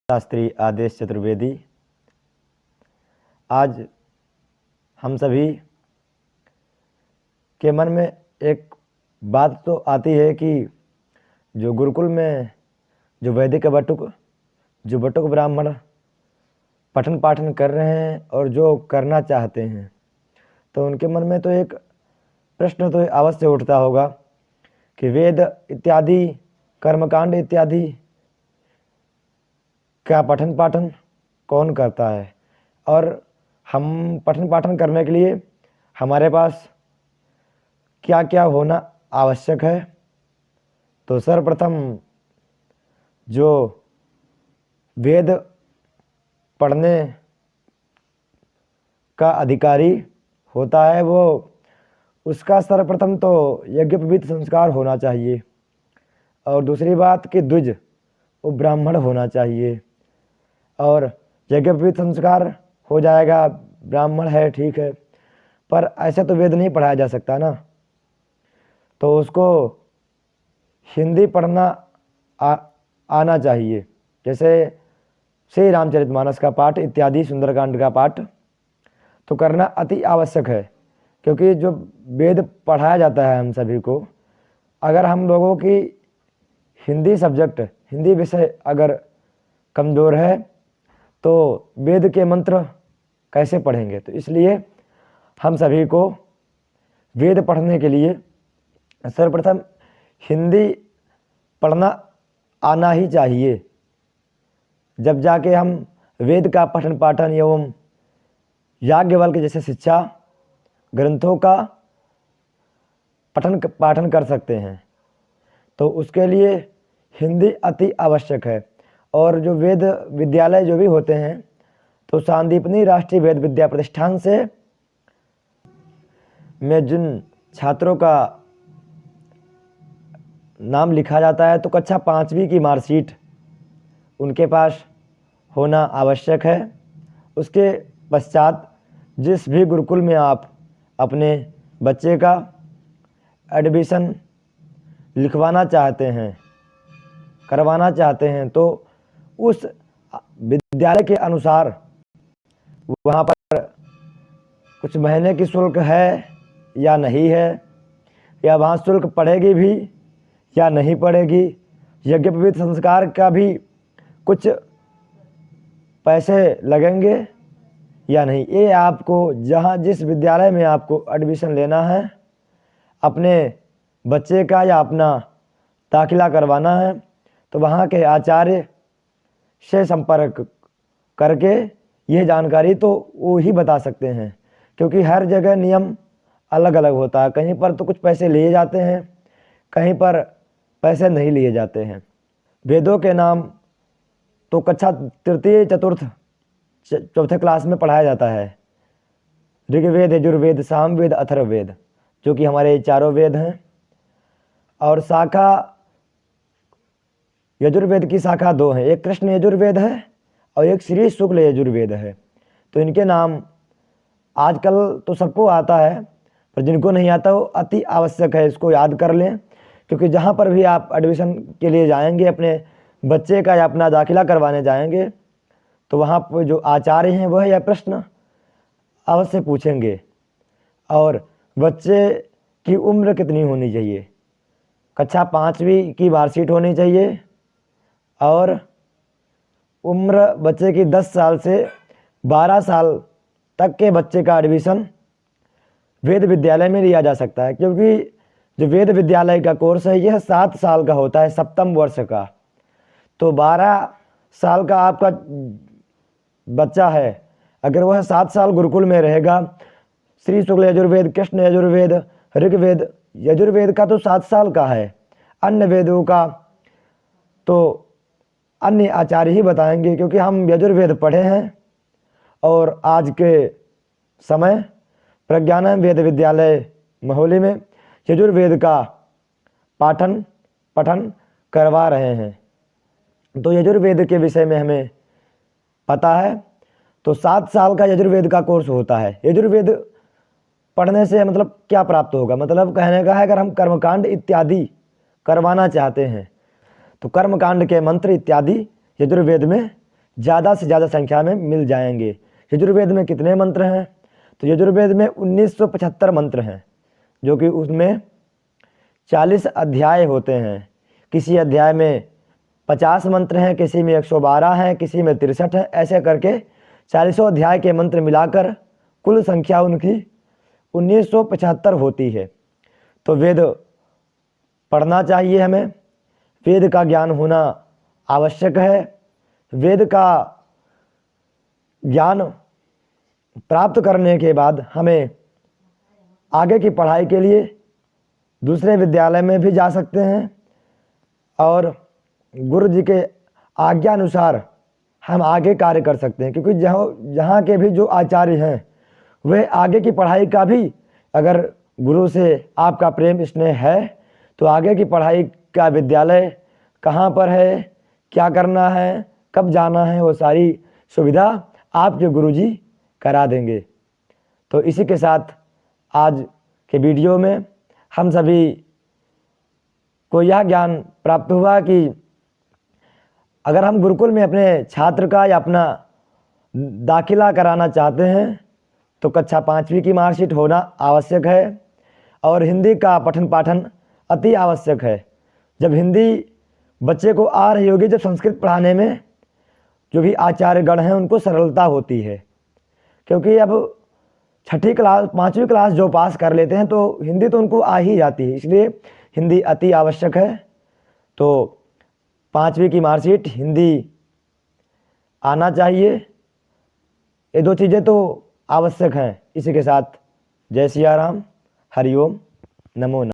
शास्त्री आदेश चतुर्वेदी। आज हम सभी के मन में एक बात तो आती है कि जो गुरुकुल में जो वैदिक बटुक ब्राह्मण पठन पाठन कर रहे हैं और जो करना चाहते हैं, तो उनके मन में तो एक प्रश्न तो अवश्य उठता होगा कि वेद इत्यादि कर्मकांड इत्यादि क्या पठन पाठन कौन करता है, और हम पठन पाठन करने के लिए हमारे पास क्या क्या होना आवश्यक है। तो सर्वप्रथम जो वेद पढ़ने का अधिकारी होता है वो उसका सर्वप्रथम तो यज्ञोपवीत संस्कार होना चाहिए, और दूसरी बात कि द्विज वो ब्राह्मण होना चाहिए। और यज्ञोपवीत संस्कार हो जाएगा, ब्राह्मण है ठीक है, पर ऐसे तो वेद नहीं पढ़ाया जा सकता ना, तो उसको हिंदी पढ़ना आना चाहिए। जैसे श्री रामचरितमानस का पाठ इत्यादि सुंदरकांड का पाठ तो करना अति आवश्यक है, क्योंकि जो वेद पढ़ाया जाता है हम सभी को, अगर हम लोगों की हिंदी सब्जेक्ट हिंदी विषय अगर कमज़ोर है तो वेद के मंत्र कैसे पढ़ेंगे। तो इसलिए हम सभी को वेद पढ़ने के लिए सर्वप्रथम हिंदी पढ़ना आना ही चाहिए, जब जाके हम वेद का पठन पाठन एवं याज्ञवल्क्य जैसे शिक्षा ग्रंथों का पठन पाठन कर सकते हैं। तो उसके लिए हिंदी अति आवश्यक है। और जो वेद विद्यालय जो भी होते हैं, तो सांदीपनी राष्ट्रीय वेद विद्या प्रतिष्ठान से में जिन छात्रों का नाम लिखा जाता है, तो कक्षा 5वीं की मार्कशीट उनके पास होना आवश्यक है। उसके पश्चात जिस भी गुरुकुल में आप अपने बच्चे का एडमिशन लिखवाना चाहते हैं, करवाना चाहते हैं, तो उस विद्यालय के अनुसार वहाँ पर कुछ महीने की शुल्क है या नहीं है, या वहाँ शुल्क पड़ेगी भी या नहीं पड़ेगी, यज्ञोपवीत संस्कार का भी कुछ पैसे लगेंगे या नहीं, ये आपको जहाँ जिस विद्यालय में आपको एडमिशन लेना है, अपने बच्चे का या अपना दाखिला करवाना है, तो वहाँ के आचार्य से संपर्क करके यह जानकारी तो वो ही बता सकते हैं, क्योंकि हर जगह नियम अलग अलग होता है। कहीं पर तो कुछ पैसे लिए जाते हैं, कहीं पर पैसे नहीं लिए जाते हैं। वेदों के नाम तो कक्षा 3 चतुर्थ 4थे क्लास में पढ़ाया जाता है। ऋग्वेद, यजुर्वेद, सामवेद, अथर्ववेद, जो कि हमारे चारों वेद हैं। और शाखा यजुर्वेद की शाखा 2 है, एक कृष्ण यजुर्वेद है और एक श्री शुक्ल यजुर्वेद है। तो इनके नाम आजकल तो सबको आता है, पर जिनको नहीं आता वो अति आवश्यक है इसको याद कर लें, क्योंकि जहाँ पर भी आप एडमिशन के लिए जाएंगे, अपने बच्चे का या अपना दाखिला करवाने जाएंगे, तो वहाँ पर जो आचार्य हैं वह यह प्रश्न अवश्य पूछेंगे। और बच्चे की उम्र कितनी होनी चाहिए, कक्षा 5वीं की मार्कशीट होनी चाहिए, और उम्र बच्चे की 10 साल से 12 साल तक के बच्चे का एडमिशन वेद विद्यालय में लिया जा सकता है, क्योंकि जो वेद विद्यालय का कोर्स है यह 7 साल का होता है, सप्तम वर्ष का। तो 12 साल का आपका बच्चा है, अगर वह 7 साल गुरुकुल में रहेगा, श्री शुक्ल यजुर्वेद, कृष्ण यजुर्वेद, ऋग्वेद, यजुर्वेद का तो 7 साल का है, अन्य वेदों का तो अन्य आचार्य ही बताएंगे, क्योंकि हम यजुर्वेद पढ़े हैं। और आज के समय प्रज्ञान वेद विद्यालय महोली में यजुर्वेद का पाठन पठन करवा रहे हैं, तो यजुर्वेद के विषय में हमें पता है। तो 7 साल का यजुर्वेद का कोर्स होता है। यजुर्वेद पढ़ने से मतलब क्या प्राप्त होगा, मतलब कहने का है अगर हम कर्मकांड इत्यादि करवाना चाहते हैं तो कर्मकांड के मंत्र इत्यादि यजुर्वेद में ज़्यादा से ज़्यादा संख्या में मिल जाएंगे। यजुर्वेद में कितने मंत्र हैं? तो यजुर्वेद में 1975 मंत्र हैं, जो कि उसमें 40 अध्याय होते हैं। किसी अध्याय में 50 मंत्र हैं, किसी में 112 हैं, किसी में 63 हैं। ऐसे करके 40 अध्याय के मंत्र मिलाकर कुल संख्या उनकी 1975 होती है। तो वेद पढ़ना चाहिए हमें, वेद का ज्ञान होना आवश्यक है। वेद का ज्ञान प्राप्त करने के बाद हमें आगे की पढ़ाई के लिए दूसरे विद्यालय में भी जा सकते हैं और गुरु जी के आज्ञा अनुसार हम आगे कार्य कर सकते हैं, क्योंकि जहाँ के भी जो आचार्य हैं वह आगे की पढ़ाई का भी, अगर गुरु से आपका प्रेम स्नेह है तो आगे की पढ़ाई का विद्यालय कहाँ पर है, क्या करना है, कब जाना है, वो सारी सुविधा आपके गुरुजी करा देंगे। तो इसी के साथ आज के वीडियो में हम सभी को यह ज्ञान प्राप्त हुआ कि अगर हम गुरुकुल में अपने छात्र का या अपना दाखिला कराना चाहते हैं तो कक्षा 5वीं की मार्कशीट होना आवश्यक है और हिंदी का पठन पाठन अति आवश्यक है। जब हिंदी बच्चे को आ रही होगी, जब संस्कृत पढ़ाने में जो भी आचार्यगण हैं उनको सरलता होती है, क्योंकि अब 6ठी क्लास 5वीं क्लास जो पास कर लेते हैं तो हिंदी तो उनको आ ही जाती है, इसलिए हिंदी अति आवश्यक है। तो 5वीं की मार्कशीट हिंदी आना चाहिए, ये 2 चीज़ें तो आवश्यक हैं। इसी के साथ जय सिया राम, हरिओम, नमो नमः।